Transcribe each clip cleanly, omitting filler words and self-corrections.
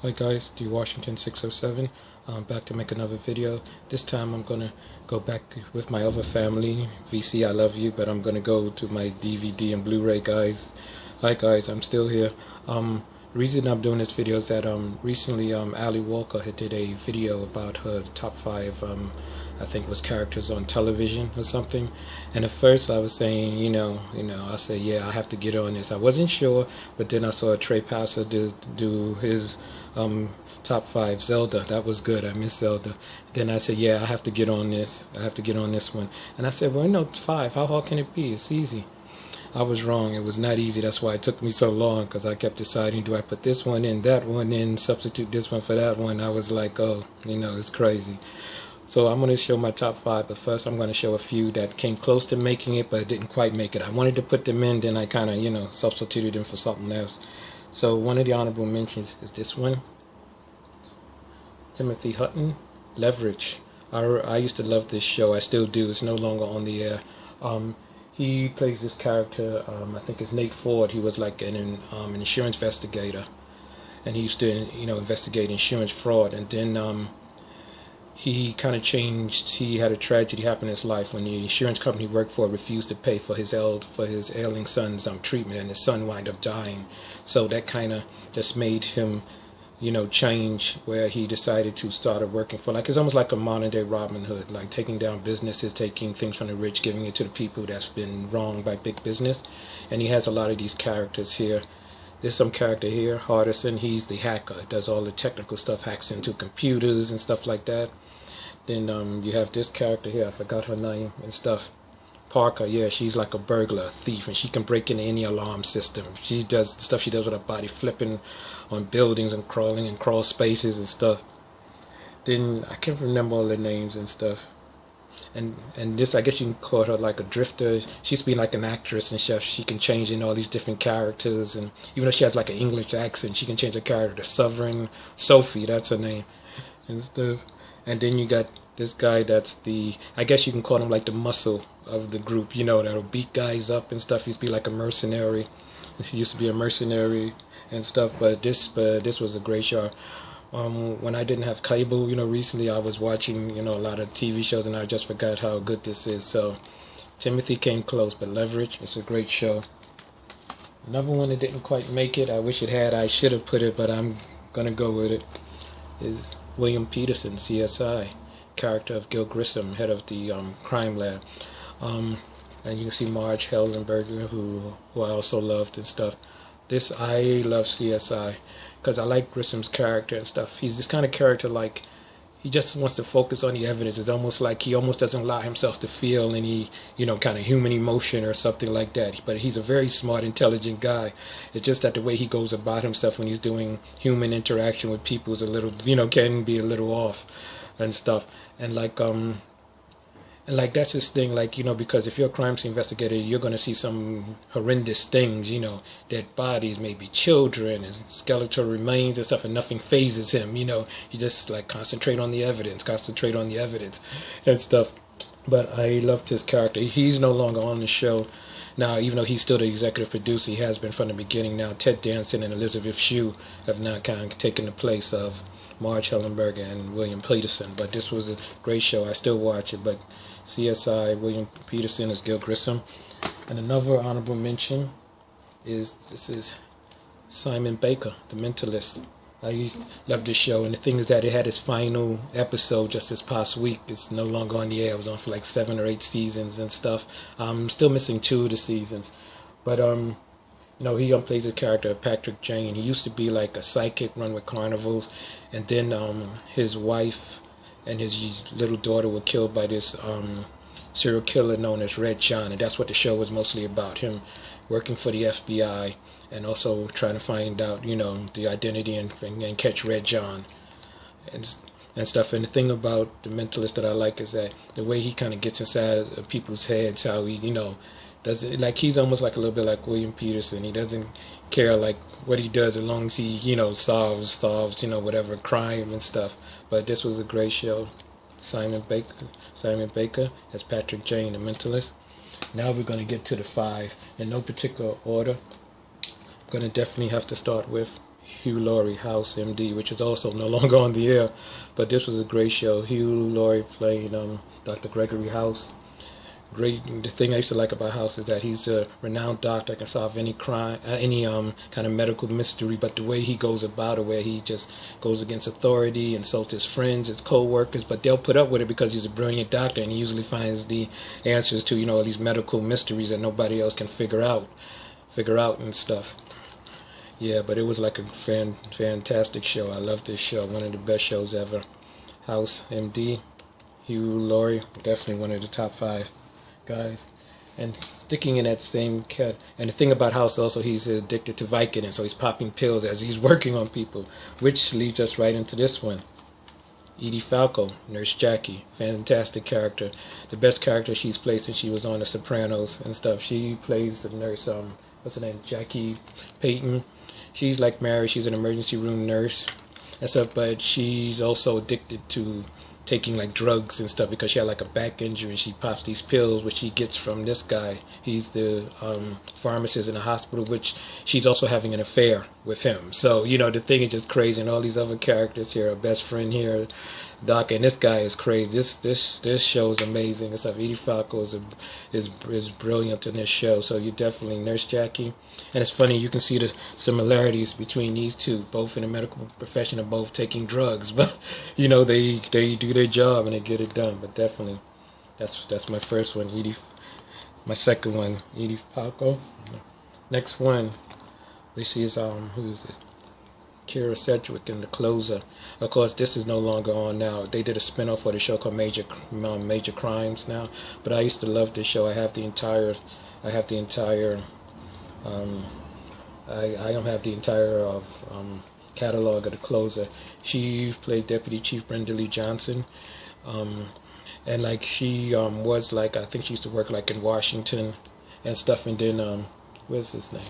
Hi guys, D Washington 607. Back to make another video. This time I'm gonna go back with my other family. VC, I love you, but I'm gonna go to my DVD and Blu-ray guys. Hi guys, I'm still here. Reason I'm doing this video is that recently Ali Walker had did a video about her top 5 I think it was characters on television or something. And at first I was saying, I said, yeah, I have to get on this. I wasn't sure, but then I saw Trey Passer do his top 5 Zelda. That was good. I miss Zelda. Then I said, yeah, I have to get on this. I have to get on this one. And I said, well, it's 5. How hard can it be? It's easy. I was wrong. It was not easy. That's why it took me so long, because I kept deciding, do I put this one in, that one in, substitute this one for that one. I was like, oh, it's crazy. So I'm going to show my top 5, but first I'm going to show a few that came close to making it, but didn't quite make it. I wanted to put them in, then I kind of, substituted them for something else. So one of the honorable mentions is this one. Timothy Hutton, Leverage. I used to love this show. I still do. It's no longer on the air. He plays this character, I think it's Nate Ford. He was like an insurance investigator, and he used to, investigate insurance fraud. And then he kind of changed. He had a tragedy happen in his life when the insurance company he worked for refused to pay for his ailing son's treatment, and his son wound up dying. So that kind of just made him, change, where he decided to start working for, it's almost like a modern day Robin Hood, like taking down businesses, taking things from the rich, giving it to the people that's been wronged by big business. And he has a lot of these characters here. There's some character here, Hardison. He's the hacker, does all the technical stuff, hacks into computers and stuff like that. Then you have this character here, I forgot her name and stuff. Parker, yeah, she's like a burglar, a thief, and she can break into any alarm system. She does the stuff she does with her body, flipping on buildings and crawling in crawl spaces and stuff. Then I can't remember all the names and stuff. And this, I guess you can call her like a drifter. She used to be like an actress and stuff. She can change in all these different characters, and even though she has like an English accent, she can change her character to Sovereign Sophie, that's her name, and stuff. And then you got this guy that's I guess you can call him like the muscle of the group, that'll beat guys up and stuff. He used to be like a mercenary. He used to be a mercenary and stuff, but this was a great show. When I didn't have cable, recently I was watching, a lot of TV shows, and I just forgot how good this is. So Timothy came close, but Leverage, it's a great show. Another one that didn't quite make it, I wish it had, I should have put it, but I'm going to go with it, is William Peterson, CSI, character of Gil Grissom, head of the crime lab. And you can see Marge Hellenberger, who I also loved and stuff. I love CSI because I like Grissom's character and stuff. He's this kind of character, like, he just wants to focus on the evidence. It's almost like he almost doesn't allow himself to feel any, kind of human emotion or something like that. But he's a very smart, intelligent guy. It's just that the way he goes about himself when he's doing human interaction with people is a little, can be a little off and stuff. And like that's his thing, because if you're a crime scene investigator, you're going to see some horrendous things, dead bodies, maybe children, and skeletal remains and stuff, and nothing phases him, He just concentrate on the evidence and stuff. But I loved his character. He's no longer on the show now, even though he's still the executive producer. He has been from the beginning. Now Ted Danson and Elizabeth Shue have now kind of taken the place of Marge Hellenberger and William Peterson. But this was a great show. I still watch it. But CSI, William Peterson is Gil Grissom. And another honorable mention is Simon Baker, The Mentalist. I used to love this show, and the thing is that it had its final episode just this past week. It's no longer on the air. It was on for 7 or 8 seasons and stuff. I'm still missing 2 of the seasons. But he plays the character of Patrick Jane. He used to be like a psychic, run with carnivals, and then his wife and his little daughter were killed by this serial killer known as Red John, and that's what the show was mostly about, him working for the FBI and also trying to find out, the identity and catch Red John and stuff. And the thing about The Mentalist that I like is that the way he kind of gets inside of people's heads, how he, does it, he's almost like a little bit like William Peterson. He doesn't care what he does as long as he solves whatever crime and stuff. But this was a great show. Simon Baker as Patrick Jane, The Mentalist. Now we're going to get to the 5 in no particular order. I'm going to definitely have to start with Hugh Laurie, House MD, which is also no longer on the air, but this was a great show. Hugh Laurie playing Dr. Gregory House. Great. The thing I used to like about House is that he's a renowned doctor, can solve any crime, any kind of medical mystery. But the way he goes about it, where he just goes against authority, insults his friends, his co-workers, but they'll put up with it because he's a brilliant doctor, and he usually finds the answers to all these medical mysteries that nobody else can figure out and stuff. Yeah, but it was like a fantastic show. I love this show. One of the best shows ever. House MD, Hugh Laurie, definitely one of the top 5 guys. And sticking in that same cat. And the thing about House also, he's addicted to Vicodin, so he's popping pills as he's working on people, which leads us right into this one. Edie Falco, Nurse Jackie, fantastic character. The best character she's played since she was on The Sopranos and stuff. She plays the nurse, what's her name, Jackie Payton. She's like married, she's an emergency room nurse and stuff, but she's also addicted to taking like drugs and stuff because she had like a back injury, and she pops these pills which she gets from this guy. He's the pharmacist in the hospital, which she's also having an affair with him. So the thing is just crazy, and all these other characters here, her best friend here, Doc, and this guy is crazy. This show is amazing and stuff. Edie Falco is brilliant in this show. So you definitely Nurse Jackie. And it's funny, you can see the similarities between these two, both in the medical profession and both taking drugs. But they do their job and they get it done. But definitely, that's my first one. My second one, Edie Falco. Next one, this is who is this? Kira Sedgwick in The Closer. Of course, this is no longer on now. They did a spinoff for the show called Major Crimes now. But I used to love this show. I don't have the entire catalog of The Closer. She played Deputy Chief Brenda Lee Johnson, and like she was like, I think she used to work like in Washington and stuff. And then where's his name?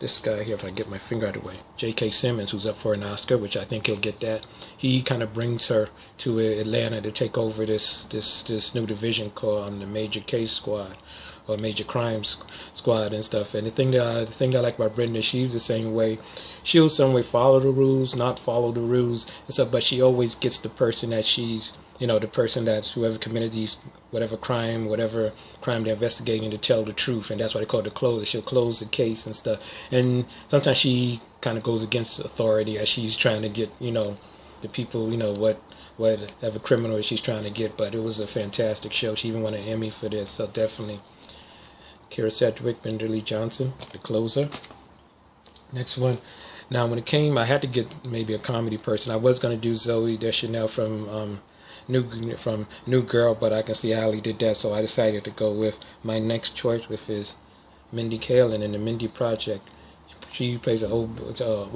This guy here, if I get my finger out of the way, J.K. Simmons, who's up for an Oscar, which I think he'll get that. He kind of brings her to Atlanta to take over this new division called the Major Case Squad, or Major Crimes Squad and stuff. And the thing that I like about Brenda, she's the same way. She'll some way follow the rules, not follow the rules and stuff, but she always gets the person that she's, the person that's whoever committed whatever crime they're investigating, to tell the truth. And that's why they call it The Closer. She'll close the case and stuff. And sometimes she kind of goes against authority as she's trying to get, the people, whatever criminal she's trying to get. But it was a fantastic show. She even won an Emmy for this. So definitely Kira Sedgwick, Brenda Lee Johnson, The Closer. Next one. Now, when it came, I had to get maybe a comedy person. I was going to do Zooey Deschanel from New Girl, but I can see Ali did that, so I decided to go with my next choice, which is Mindy Kaling in the Mindy Project. She plays an OBGYN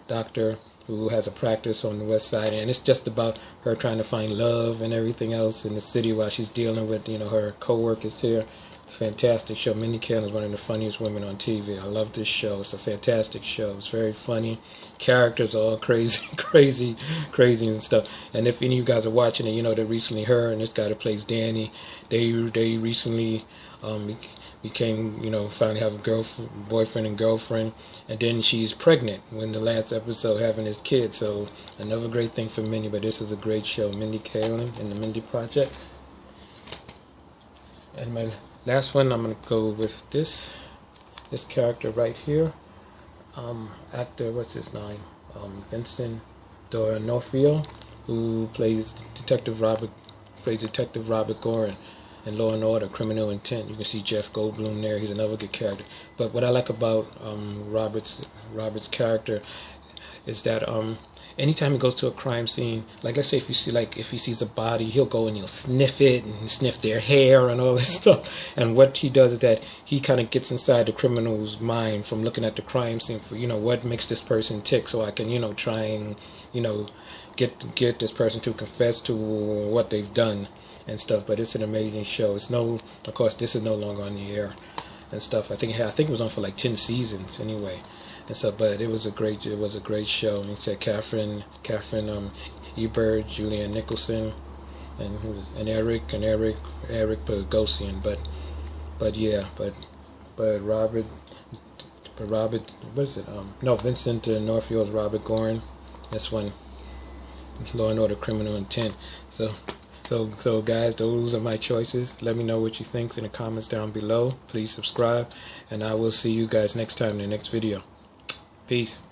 doctor who has a practice on the West Side, and it's just about her trying to find love and everything else in the city while she's dealing with her co-workers here. Fantastic show. Mindy Kaling is one of the funniest women on TV. I love this show. It's a fantastic show. It's very funny. Characters are all crazy and stuff. And if any of you guys are watching it, that recently her and this guy that plays Danny, they recently became, finally have a boyfriend and girlfriend, and then she's pregnant when the last episode having his kid. So another great thing for Mindy. But this is a great show. Mindy Kaling and the Mindy Project. And my last one, I'm going to go with this character right here. Actor, what's his name? Vincent D'Onofrio, who plays Detective Robert Gorin in Law and Order, Criminal Intent. You can see Jeff Goldblum there. He's another good character. But what I like about Robert's character is that anytime he goes to a crime scene, like let's say if he sees a body, he'll go and he'll sniff it and sniff their hair and all this stuff. And what he does is that he kind of gets inside the criminal's mind from looking at the crime scene for what makes this person tick, so I can try and get this person to confess to what they've done and stuff. But it's an amazing show. Of course, this is no longer on the air and stuff. I think it was on for like 10 seasons anyway. And so, but it was a great show. And he said Catherine Ebert, Julianne Nicholson, and Eric Bogosian. But Robert But Robert, what is it? No, Vincent D'Onofrio's Robert Gorin. This one, Law and Order: Criminal Intent. So guys, those are my choices. Let me know what you think in the comments down below. Please subscribe, and I will see you guys next time in the next video. Peace.